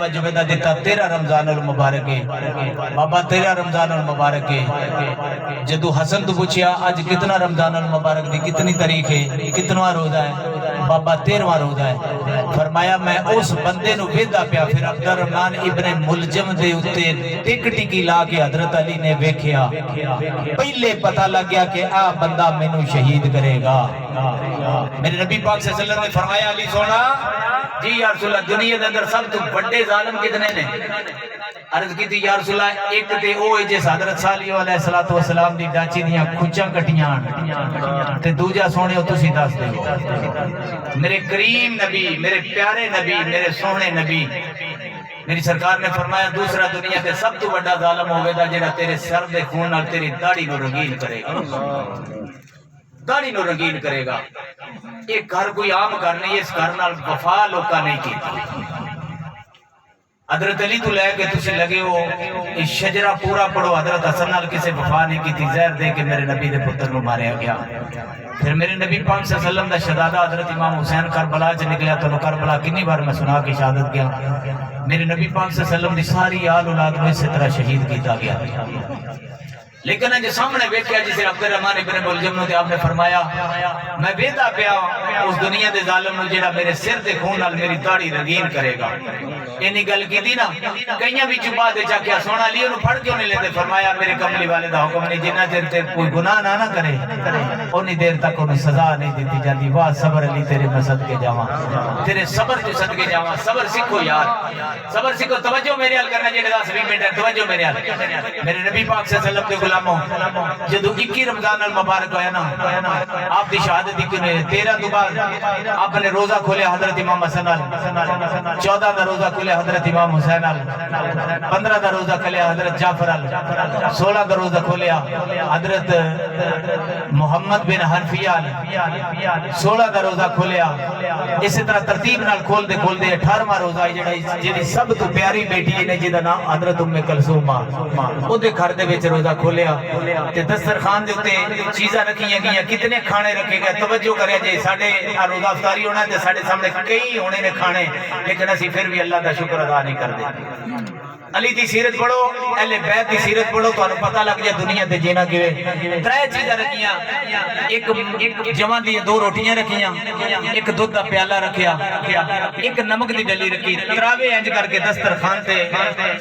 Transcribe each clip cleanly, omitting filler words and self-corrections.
توجہ پیدا دیتا 13 رمضان المبارک ہے بابا 13 رمضان المبارک ہے جدو حسن تو پوچھیا آج کتنا رمضان المبارک دی کتنی تاریخ ہے کتنا روزہ ہے بابا 13واں روزہ ہے فرمایا میں اس بندے نو ویدا پیا پھر عبد الرحمن ابن ملجم دے اتے ٹک ٹکی لا کے حضرت علی نے ویکھیا پہلے پتہ لگ گیا کہ آ بندہ مینوں شہید کرے گا میرے نبی پاک صلی اللہ علیہ وسلم نے فرمایا علی سونا جی یا رسول اللہ دنیا دے اندر سب تو بڑے ظالم کتنے نے عرض کی تھی یا رسول اللہ ایک تے او جس حضرت صالح علیہ السلام دی ڈاچی دیاں کھچاں کٹیاں تے دوجا سونے تسی دس دے میرے کریم نبی میرے پیارے نبی میرے سونے نبی میری سرکار نے فرمایا دوسرا دنیا تے سب تو بڑا ظالم ہوئے دا جڑا تیرے سر دے خون نال تیری داڑھی نو رنگین کرے گا داڑھی نو رنگین کرے گا ایک گھر کوئی عام گھر نہیں اس گھر نال وفا لوکا نہیں کی حضرت علی تو لے کے تسی لگے ہو اس شجرہ پورا پڑھو حضرت حسن نال کسے وفا نہیں کی تھی زہر دے کے میرے نبی دے پتر نو ماریا گیا پھر میرے نبی پاک صلی اللہ علیہ وسلم دا شہزادہ حضرت امام حسین کربلا چ نکلیا تو کربلا کتنی بار میں سنا کے شہادت گیا میرے نبی پاک صلی اللہ علیہ وسلم دی ساری آل اولاد کو اسی طرح شہید کیتا گیا لیکن جو سامنے بیٹھیا جسے عبد الرحمن ابن ملجم نے آپ نے فرمایا میں ویدا پیا اس دنیا دے ظالم نو جڑا میرے سر دے خون نال میری داڑھی رنگین کرے گا اینی گل کیتی نا کئیاں وچ بعد چا کیا سونا علی نو پھڑ کیوں نہیں لیندے فرمایا میرے کملی والے دا حکم نہیں جنہ دیر تے کوئی گناہ نہ کرے اونی دیر تک انہوں سزا نہیں دیتی جاندی واہ صبر علی تیرے میں صدقے جاواں تیرے صبر تو صدقے جاواں صبر سیکھو یار صبر سیکھو توجہ میرے حال کرنا جڑے 10 منٹ ہے توجہ میرے حال میرے نبی پاک صلی اللہ علیہ وسلم کے غلاموں جدو 21 رمضان المبارک ہویا نا آپ دی شہادت دی کنے 13 تو بعد آپ نے روزہ کھولیا حضرت امام حسن 14 دا روزہ کھولیا حضرت امام حسین 15 دا روزہ کھولیا حضرت جعفر 16 دا روزہ کھولیا حضرت محمد بن حنفیہ 16 دا روزہ کھولیا اسی طرح ترتیب نال کھول دے 18واں روزہ جڑی سب تو پیاری بیٹی نے جدا نام حضرت ام کلثوم او دے گھر دے وچ روزہ کھولیا تے دسترخوان دے اوتے چیزاں رکھیاں گئیاں کتنے کھانے رکھے گئے توجہ کرے جے ساڈے روزہ افطاری ہونا تے ساڈے سامنے کئی ہونے نے کھانے لیکن اسی پھر بھی اللہ دا شکر ادا نہیں کردے علی دی سیرت پڑھو اہل بیت دی سیرت پڑھو تو انہوں پتہ لگ جائے دنیا تے جینا کیویں 3 چیزاں رکھیاں ایک جمع دی 2 روٹیاں رکھیاں ایک دودھ دا پیالہ رکھیا ایک نمک دی ڈلی رکھی تراوے انج کر کے دسترخوان تے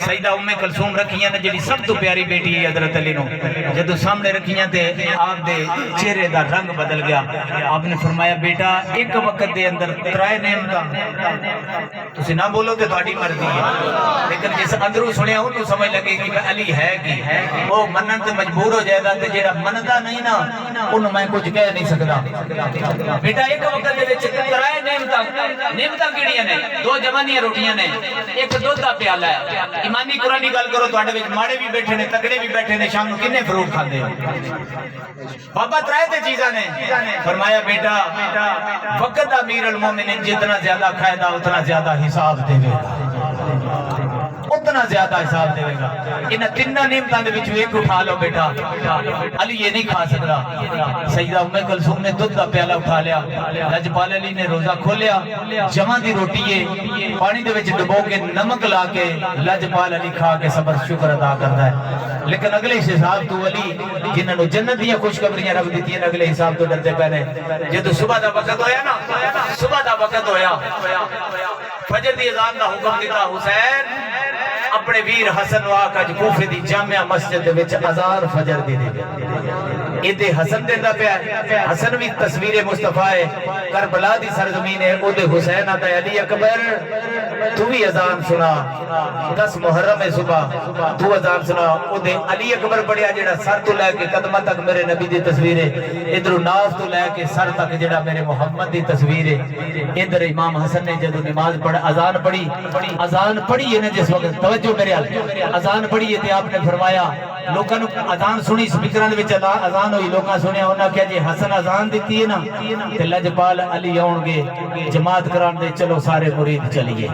سیدہ ام کلثوم رکھیاں نے جڑی سب تو پیاری بیٹی ہے حضرت علی نو جدوں سامنے رکھیاں تے آپ دے چہرے دا رنگ بدل گیا آپ نے فرمایا بیٹا ایک وقت دے اندر 3 نعمتاں تسی نہ بولو تے تہاڈی مرضی ہے لیکن جس اندر سنیا انہوں سمجھ لگے کہ علی ہے کی وہ منن تے مجبور ہو جائے گا تے جیڑا مندا نہیں نا انہوں میں کچھ کہہ نہیں سکتا بیٹا ایک وقت دے وچ 3 نعمتاں کیڑیاں نے 2 جمع دیاں روٹیاں نے ایک دودھ دا پیالہ ہے ایمانی قرآنی گل کرو تواڈے وچ ماڑے بھی بیٹھے نے تگڑے بھی بیٹھے نے شام نو کنے فروٹ کھاندے ہو بابا 3 تے چیزاں نے فرمایا بیٹا وقت امیر المومنین جتنا زیادہ کھائے گا اتنا زیادہ حساب دے گا اتنا زیادہ حساب دے گا انہاں 3 نعمتاں دے وچوں ایک اٹھا لو بیٹا علی یہ نہیں کھا سکتا سیدہ ام کلثوم نے دودھ دا پیالہ اٹھا لیا لجپال علی نے روزہ کھولیا جمع دی روٹی ہے پانی دے وچ ڈبو کے نمک لا کے لجپال علی کھا کے صبر شکر ادا کردا ہے لیکن اگلے حساب تو علی جنہاں نو جنت دی خوشخبریاں رب دتی ہیں اگلے حساب تو ڈردے پے نے جدوں صبح دا وقت ہویا نا صبح دا وقت ہویا فجر دی اذان دا حکم دیتا حسین اپنے ویر حسن واقع اج کوفے دی جامعہ مسجد دے وچ اذان فجر دی دے ایدے حسن دیندا پیا حسن بھی تصویر مصطفیٰ ہے کربلا دی سرزمین ہے او دے حسین آتا ہے علی اکبر تو بھی اذان سنا 10 محرم ہے صبح تو اذان سنا او دے علی اکبر پڑھیا جڑا سر تو لے کے قدمہ تک میرے نبی دی تصویر ہے ادھر ناف تو لے کے سر تک جڑا میرے محمد دی تصویر ہے ادھر امام حسن نے جدو نماز پڑھ اذان پڑھی ہے نا جس وقت توجہ میرے حال اذان پڑھی ہے تے آپ نے فرمایا لوکاں نو اذان سنی سپیکراں دے وچ اذان ہوئی لوکاں سنیا انہاں کہیا جی حسن اذان دتی ہے نا تے لجپال علی آون گے جماعت کران دے چلو سارے مرید چلیے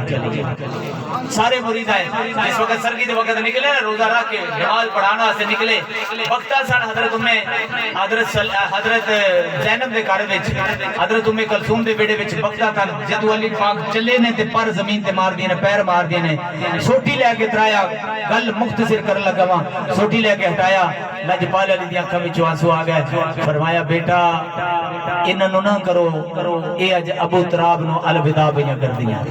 سارے مرید آئے جس وقت سرگی دے وقت نکلے نا روزہ رکھ کے نماز پڑھانا سے نکلے وقتہ سن حضرت زینب دے گھر وچ حضرت کلثوم دے بیڑے وچ وقتہ تن جدو علی پاک چلے نے تے پر زمین تے مار دیے نے پیر مار دیے نے سوٹی لے کے ترایا گل مختصر کر لگا وا سوٹی لے کے ہٹایا لجپال علی دی اکھاں وچوں آنسو آ گئے فرمایا بیٹا انہاں نو نہ کرو اے اج ابو تراب نو الوداع پیاں کر دیاں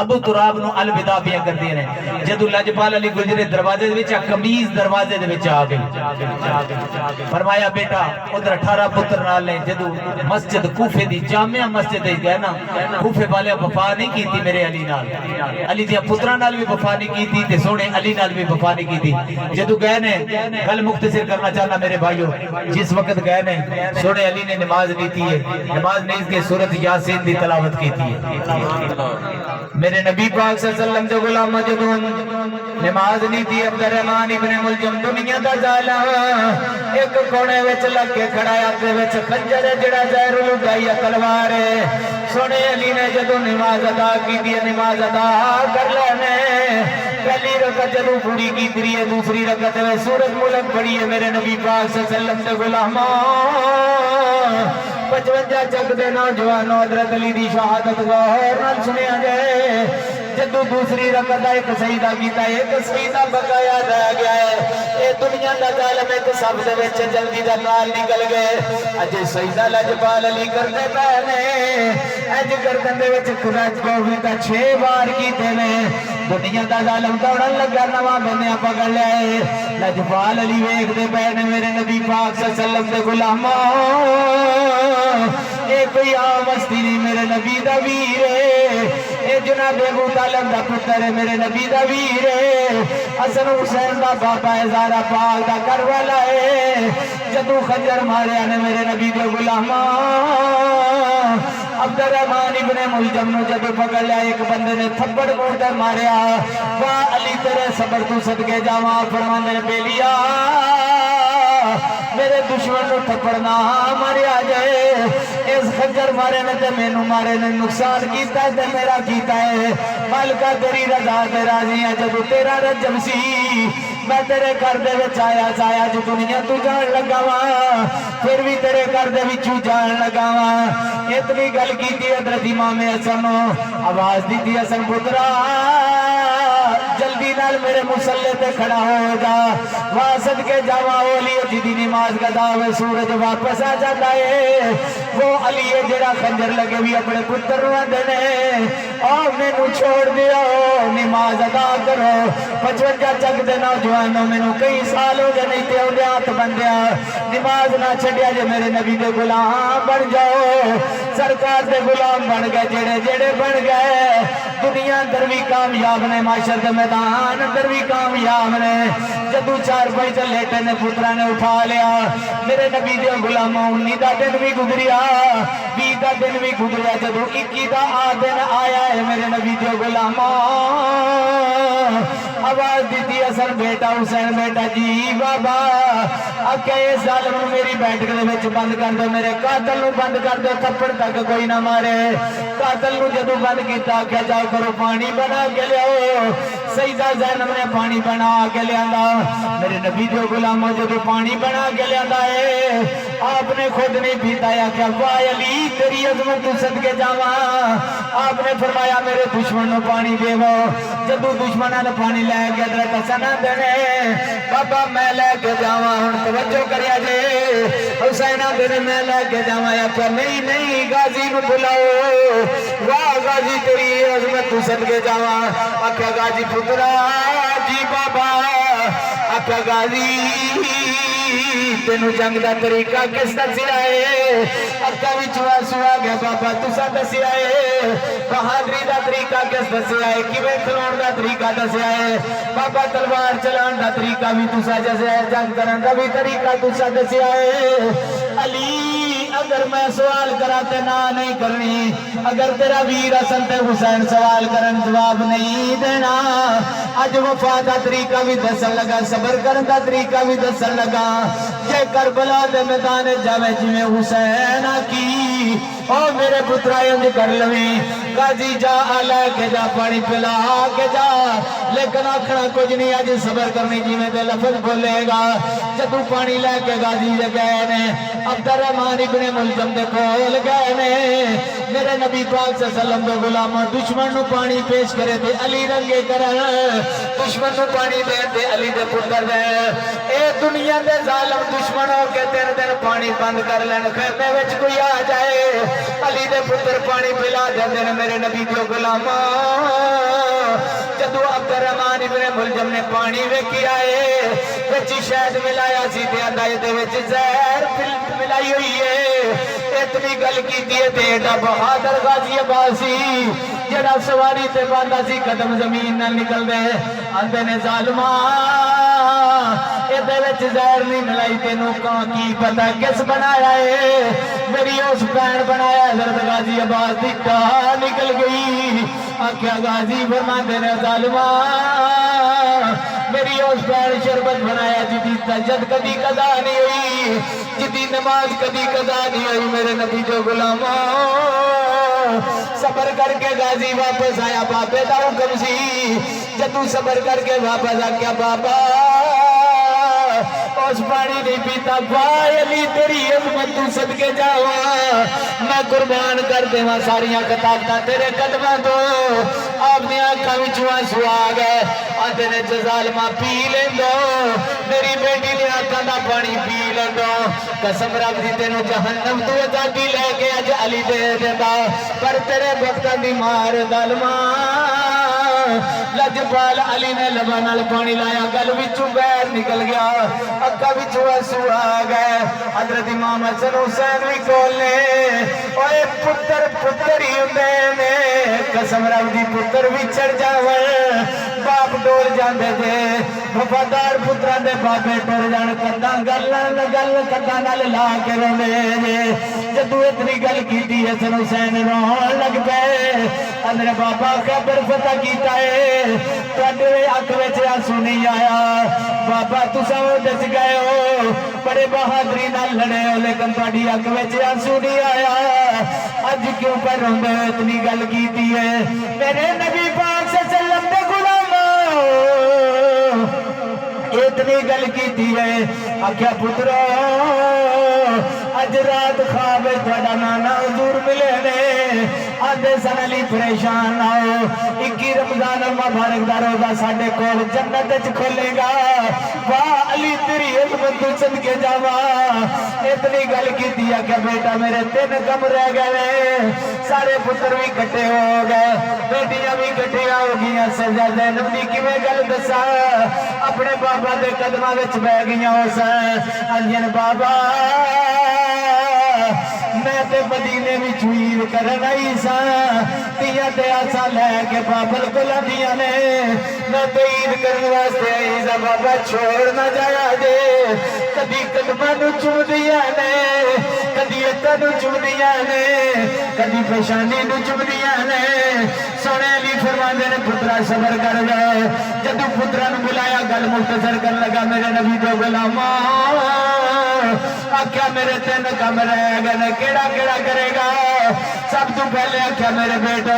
ابو تراب نو الوداع پیاں کر دیاں نے جدو لجپال علی گزرے دروازے دے وچ قمیض دروازے دے وچ آ گئی فرمایا بیٹا ادھر 18 پتر نال نے جدو مسجد کوفے دی جامع مسجد گئے نا کوفے والے وفا نہیں کیتی میرے علی نال علی دیا پتراں نال بھی وفا نہیں کیتی تے سونے علی نال بھی وفا نہیں کیتی جدو گئے نے گل مختصر کرنا چاہنا میرے بھائیو جس وقت گئے نے سونے علی نے نماز نیتی ہے نماز نیز کے سورت یاسین دی تلاوت کیتی ہے میرے نبی پاک صلی اللہ علیہ وسلم جو غلام جدو نماز نیتی عبد الرحمن ابن ملجم دنیا دا ظالم ایک کونے وچ لگ کے کھڑا ہے تے وچ خنجر جڑا زہر لگائی تلوار سونے علی نے جدو نماز ادا کی دی نماز ادا کر لینے پہلی رکعت جدو پوری کی دی ہے دوسری رکعت میں سورۃ ملک پڑھی ہے میرے نبی پاک صلی اللہ علیہ وسلم دے غلاماں 55 چک دے نوجوانوں حضرت علی دی شہادت غور نال سنیا جائے جدو دوسری رکعت ایک سجدہ کیتا ہے ایک سجدہ بقایا رہ گیا ہے اے دنیا دا ظالم ایک سب دے وچ جلدی دا نال نکل گئے اج سجدہ لجپال علی کرتے پے نے اج گردن دے وچ خراج بھی تا 6 بار کیتے نے دنیا دا ظالم دوڑن لگا نواں بنیا پکڑ لیا ہے لجپال علی ویکھدے پے نے میرے نبی پاک صلی اللہ علیہ وسلم دے غلاماں اے کوئی عام ہستی نہیں میرے نبی دا ویر ہے اے جناب ابو طالب دا پتر ہے میرے نبی دا ویر ہے حسن حسین دا باپا ہے زہرا پاک دا کربلا ہے جدو خنجر ماریا نے میرے نبی دے غلاماں عبد الرحمن ابن ملجم نو جدو پکڑ لیا ایک بندے نے تھپڑ مار کر ماریا واہ علی تیرے صبر تو صدقے جاواں فرماندے بیلیا میرے دشمن نو تھپڑنا ماریا جائے اس خنجر مارے نے تے مینوں مارے نے نقصان کیتا ہے تے میرا کیتا ہے مالکا تیری رضا تے راضی ہے جدو تیرا رجب سی میں تیرے گھر دے وچ آیا جو دنیا تو جان لگا وا پھر بھی تیرے گھر دے وچوں جان لگا وا اتنی گل کیتی حضرت امام حسن آواز دیتی حسن پترا جلدی نال میرے مسلح تے کھڑا ہو جا واہ صدقے جاواں اولی جدی نماز قضا ہوئے سورج واپس آ جاتا ہے وہ علی ہے جڑا خنجر لگے بھی اپنے پتر نو آندے نے او مینوں چھوڑ دیو نماز ادا کرو 55 چک دے نوجوانوں مینوں کئی سال ہو گئے نہیں تے اوندے ہاتھ بندیا نماز نہ چھڈیا جے میرے نبی دے غلام بن جاؤ سرکار دے غلام بن گئے جڑے جڑے بن گئے دنیا اندر بھی کامیاب نے معاشر دے میدان اندر بھی کامیاب نے جدو 4 بجے لیٹے نے پترا نے اٹھا لیا میرے نبی دے غلاموں 19 دا دن بھی گزریا 20 دا دن بھی گزریا جدو 21 دا دن آیا ہے میرے نبی دے غلاموں آواز دیتی اصل بیٹا حسین بیٹا جی بابا آکے اس ظالم میری بیٹھ کے وچ بند کر دو میرے قاتل نو بند کر دو تھپڑ تک کوئی نہ مارے قاتل نو جدو بند کیتا کیا جاؤ کرو پانی بنا کے لیاؤ سیدہ زینب نے پانی بنا کے لیا میرے نبی جو غلاموں جدو پانی بنا کے لیا ہے آپ نے خود نہیں پیتا یا کیا واہ علی تیری عظمت تو صدقے جاواں آپ نے فرمایا میرے دشمن نو پانی دے وہ جدو دشمناں نے پانی لے کے حضرت حسن دینے بابا میں لے کے جاواں ہن توجہ کریا جے حسین دینے میں لے کے جاواں یا کیا نہیں غازی نو بلاؤ واہ غازی تیری عظمت تو صدقے جاواں آکھیا غازی پترا جی بابا آکھیا غازی تینو جنگ دا طریقہ کس دسیا ہے اکھاں وچ آنسو آ گیا بابا تساں دسیا ہے بہادری دا طریقہ کس دسیا ہے کیویں کھلون دا طریقہ دسیا ہے بابا تلوار چلان دا طریقہ بھی تساں دسیا ہے جنگ کرن دا بھی طریقہ تساں دسیا ہے علی اگر میں سوال کراتے نہ نہیں کرنی اگر تیرا ویر حسن تے حسین سوال کرن جواب نہیں دینا اج وفا دا طریقہ بھی دسن لگا صبر کرن دا طریقہ بھی دسن لگا جے کربلا دے میدان جاوے جویں حسین کی او میرے پترا انج کر لویں غازی جا لے کے جا پانی پلا کے جا لیکن آکھنا کچھ نہیں اج صبر کرنی جویں دے لفظ بولے گا جدو پانی لے کے غازی گئے نے عبد الرحمن ابن ملجم دے کول گئے نے میرے نبی پاک صلی اللہ علیہ وسلم دے غلام دشمن نو پانی پیش کرے تے علی رنگے کرن دشمن نو پانی دے تے علی دے پتر دے اے دنیا دے ظالم دشمن ہو کے دن پانی بند کر لین خیمے وچ کوئی آ جائے علی دے پتر پانی پلا جاندے نے میرے نبی دے غلام جدو عبد الرحمن ابن ملجم نے پانی ویکھی آئے وچ شہد ملایا سی تے آندا اے دے وچ زہر ملائی ہوئی ہے اتنی گل کیتی ہے تے ایڈا بہادر غازی عباسی جڑا سواری تے باندا سی قدم زمین نہ نکل دے آندے نے ظالما اے دے وچ زہر نہیں ملائی تینوں کی پتہ کس بنایا ہے میری اس بہن بنایا حضرت غازی عباس دی کہا نکل گئی آکھیا غازی فرماندے نے ظالما میری اس بہن شربت بنایا جدی تہجد کبھی قضا نہیں ہوئی جدی نماز کبھی قضا نہیں ہوئی میرے نبی جو غلاماں صبر کر کے غازی واپس آیا بابے دا حکم سی جدو صبر کر کے واپس آ کیا بابا اس پانی نہیں پیتا بھائی علی تیری عظمت تو صدقے جاواں میں قربان کر دیواں ساریاں کتاباں تیرے قدماں تو آپ نے آنکھاں وچوں آنسو آ گئے آندے نے ظالما پی لیندو میری بیٹی نے آنکھاں دا پانی پی لیندو قسم رب دی تینوں جہنم تو آزادی لے کے اج علی دے دیندا پر تیرے وقتاں دی مار ظالما لجپال علی نے لباں نال پانی لایا گل وچوں بیر نکل گیا اکھاں وچوں آنسو آ گئے حضرت امام حسن حسین وی کول نے اوے پتر ہی ہوندے نے قسم رب دی پتر وی چڑھ جاون باپ ڈول جاندے جے وفادار پتراں دے بابے ٹر جان کنداں گل کنداں نال لا کے روندے جے جدو اتنی گل کیتی حسن حسین رون لگ پئے اندر بابا خبر فتح کیتا ہے تواڈے اکھ وچ آنسو نہیں آیا بابا تساں دس گئے ہو بڑے بہادری نال لڑے ہو لیکن تواڈی اکھ وچ آنسو نہیں آیا اج کیوں پر روندے اتنی گل کیتی ہے میرے نبی پاک صلی اللہ علیہ وسلم دے غلامو اتنی گل کیتی ہے آکھیا پترو اج رات خواب تھوڑا نانا حضور ملے نے آدھے سن علی پریشان آؤ 21 رمضان المبارک دا روزہ ساڈے کول جنت وچ کھولے گا واہ علی تیری عظمت تو صدقے جاواں اتنی گل کیتی ہے کہ بیٹا میرے 3 کم رہ گئے سارے پتر بھی کٹے ہو گئے بیٹیاں بھی کٹیاں ہو گئیاں سجا زینب دی کیویں گل دساں اپنے بابا دے قدماں وچ بیٹھ گئیاں ہو سن انجن بابا میں تے مدینے میں چویر کرن آئی سا تیاں تے آسا لے کے بابل کو لدیاں نے میں تے عید کرن واسطے آئی سا بابا چھوڑ نہ جایا جے کدی قدماں نو چوم دیا نے کدی اتھا نو چوم دیا نے کدی پیشانی نو چوم دیا نے سونے علی فرماندے نے پترا صبر کر گئے جدو پترا نو بلایا گل مختصر کر لگا میرے نبی دے غلاماں آکھیا میرے 3 کم رہ گئے کیڑا کیڑا کرے گا سب تو پہلے آکھیا میرے بیٹو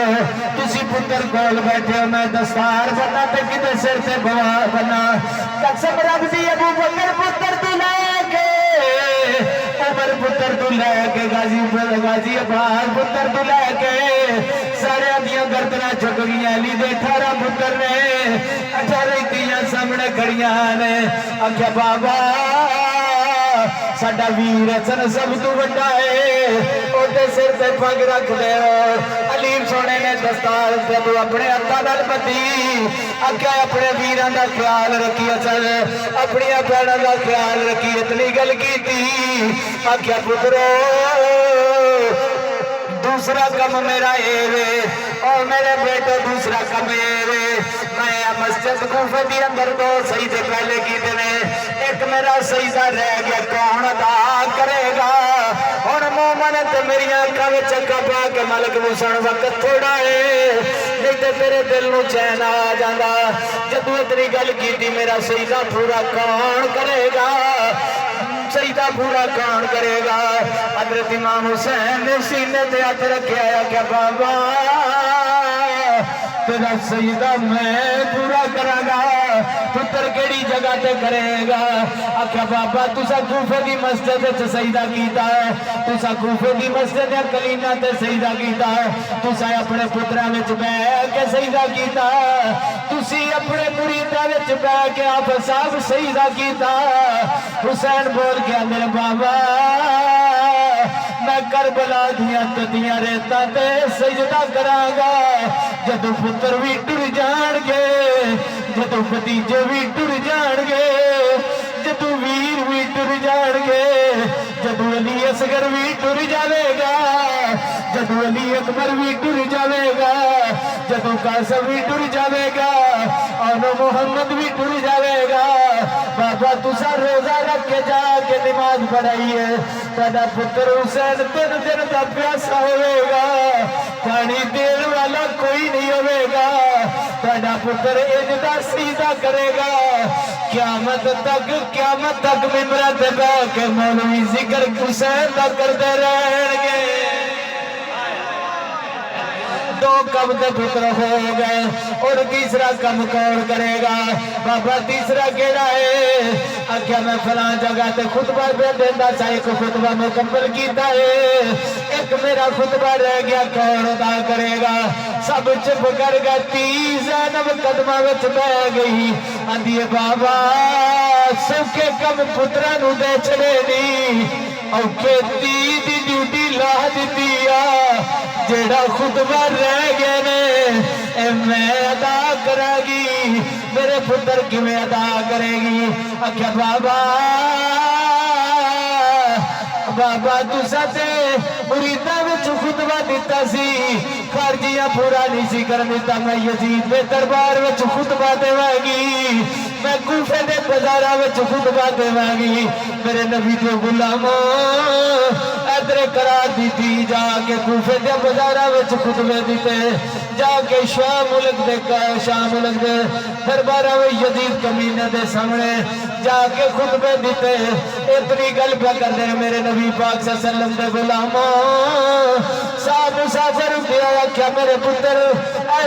تسی پتر کول بیٹھے ہو میں دستار بنا تے کدے سر سے بنا قسم رب دی ابو بکر پتر تو لے کے عمر پتر تو لے کے غازی عباس پتر تو لے کے سارے دیاں گردناں جھک گئیاں علی دے 18 پتر نے 18 تیاں سامنے کھڑیاں نے آکھیا بابا ساڈا ویر حسن سب تو بڑا ہے اوتے سر تے پگ رکھ دے علی سونے نے دستار جدو اپنے ہتھاں نال بندی آکھیا اپنے ویراں دا خیال رکھی حسن اپنی بھیناں دا خیال رکھی اتنی گل کیتی آکھیا پترو دوسرا کم میرا اے وے اور میرے بیٹے دوسرا کم اے وے میں مسجد کوفے دی اندر 2 سجدے پہلے کیتے نے ایک میرا سجدہ رہ گیا کون ادا کرے گا ہن مومن تے میری آنکھاں وچ اکھاں پا کے ملک وسن وقت تھوڑا ہے نہیں تے تیرے دل نو چین آ جاندا جدوں اتنی گل کیتی میرا سجدہ پورا کون کرے گا سجدہ پورا کون کرے گا؟ حضرت امام حسین نے سینے تے ہاتھ رکھے آیا کہ بابا تیرا سجدہ میں پورا کرا گا، پتر کیڑی جگہ تے کرے گا؟ آکھیا بابا تسا کوفے دی مسجد وچ سجدہ کیتا ہے، تسا کوفے دی مسجد کلینا تے سجدہ کیتا ہے، تسا اپنے پتراں وچ بیٹھ کے سجدہ کیتا ہے، تسی اپنے مریداں وچ بیٹھ کے آپ صاحب سجدہ کیتا۔ حسین بول کے میرے بابا میں کربلا دیاں تدیاں ریتاں تے سجدہ کراں گا، جدو پتر بھی ٹر جان گے، جدو بھتیجے بھی ٹر جان گے، جدو ویر بھی ٹر جان گے، جدو علی اصغر بھی ٹر جاوے گا، جدو علی اکبر بھی ٹر جاوے گا، جدو قاسم بھی ٹر جاوے گا، اور محمد بھی ٹر جاوے گا، بابا تسا روزہ رکھ کے جا کے نماز پڑھائیے، تہاڈا پتر حسین 3 دن دا پیاسا ہوئے گا، پانی دین والا کوئی نہیں ہوئے گا، تہاڈا پتر اجدا سجدہ کرے گا، قیامت تک ممبراں تے بیٹھ کے مولوی ذکر حسین دا کردے رہن گے۔ 2 کم دے پتر ہو گئے، اور تیسرا کم کون کرے گا؟ بابا تیسرا کیڑا ہے؟ آکھیا میں فلاں جگہ تے خطبہ دے دیندا سا، ایک خطبہ مکمل کیتا ہے، ایک میرا خطبہ رہ گیا، کون ادا کرے گا؟ سب چپ کر گئی، زینب قدماں وچ بیٹھ گئی، آندی بابا سوکھے کم پتراں نوں دے چھڑے نہیں، اوکھے تی دی ڈیوٹی لا دتی آ، جیڑا خطبہ رہ گئے نے اے میں ادا کرا گی، میرے پتر کیویں ادا کرے گی؟ آکھیا بابا تسا تے مریداں وچ خطبہ دیتا سی، خارجیاں پورا نہیں سی کر دیتا، میں یزید دے دربار وچ خطبہ دیواں گی، میں کوفے دے بازاراں وچ خطبہ دیواں گی، میرے نبی دے غلاموں ادھر قرار دیتی، جا کے کوفے دے بازاراں وچ خطبے دیتے، جا کے شام ملک دے درباراں وچ یزید کمینے دے سامنے جا کے خطبے دیتے، اتنی گل پہ کر دے میرے نبی پاک صلی اللہ علیہ وسلم دے غلاموں، صاحب مسافر اٹھیا کیا میرے پتر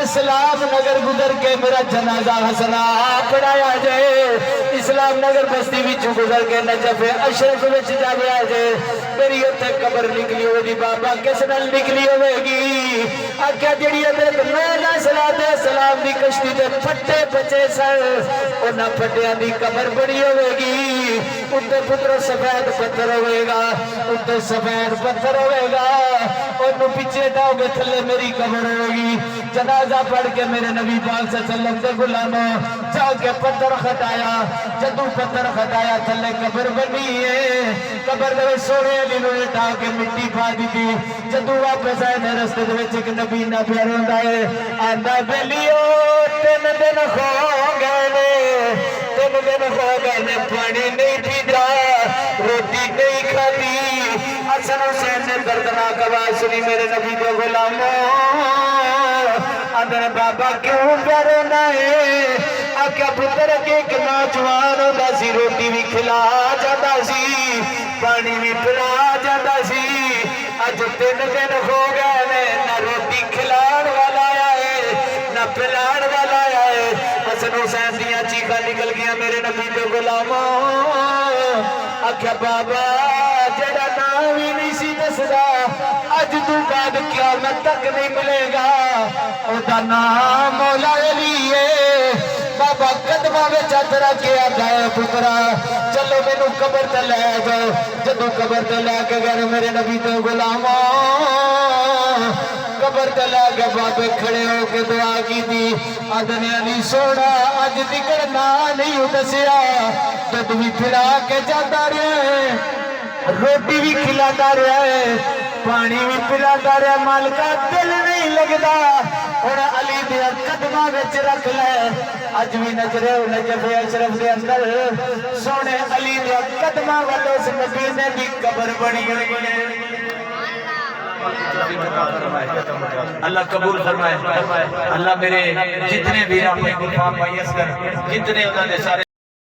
اسلام نگر گزر کے میرا جنازہ حسنا پڑھایا جائے، اسلام نگر بستی وچ گزر کے نجف اشرف وچ جایا جائے، میری اتنے قبر نکلی ہوگی، بابا کس نال نکلی ہوئے گی؟ آکھیا جڑی حضرت مولا علیہ السلام دی کشتی تے پھٹے بچے سن، انہاں پھٹیاں دی قبر بڑی ہوئے گی، اتنے پتر سفید پتھر ہوئے گا، اتنے سفید پتھر ہوئے گا، انہوں پیچھے ڈاؤ گے تھلے میری قبر ہوگی، جنازہ پڑھ کے میرے نبی پاک صلی اللہ علیہ وسلم دے غلاموں جا کے پتھر خطایا، جدو پتھر خطایا تھلے قبر بنی ہے، قبر دے سونے علی نو اٹھا کے مٹی پا دی تھی، جدو واپس آئے نے رستے دے وچ ایک نبی نہ پیار ہوندا ہے، آندا بیلیو 3 دن ہو گئے نے، 3 دن ہو گئے نے، پانی نہیں پیتا، روٹی نہیں کھاتی، حسن حسین نے دردناک آواز سنی، میرے نبی کے غلاموں اندر بابا کیوں ڈرنا ہے؟ آکھیا پتر کے ایک نوجوان ہوتا سی، روٹی بھی کھلا جاتا سی، پانی بھی پلا جاتا سی، اج 3 دن ہو گئے نے، نہ روٹی کھلان والا آیا ہے نہ پلان والا آیا ہے، حسن حسین دیاں چیخاں نکل گیا میرے نبی کے غلاموں، آکھیا بابا جڑا نام ہی نہیں سی دسدا اج تو بعد قیامت تک نہیں ملے گا، او دا نام مولا علی ہے، بابا قدماں وچ ہاتھ رکھ کے آکھیا پترا چلو مینوں قبر تے لے جاؤ، جدو قبر تے لے کے گئے میرے نبی تے غلاموں، قبر تے لے کے بابے کھڑے ہو کے دعا کی تھی، آدھنے علی سونا اج تکڑ نا نہیں دسیا، دودھ بھی پھلا کے جاتا رہا ہے، روٹی بھی کھلاتا رہا ہے، پانی بھی پلاتا رہا، مالکا دل نہیں لگتا، اور علی دیا قدمہ وچ رکھ لے، اج بھی نظرے نجف اشرف دے اندر سونے علی دیا قدمہ والے اس مدینے دی قبر بنی ہوئی، اللہ قبول فرمائے، اللہ میرے جتنے بھی آپ نے گلفام بھائی اسکر جتنے انہوں نے سارے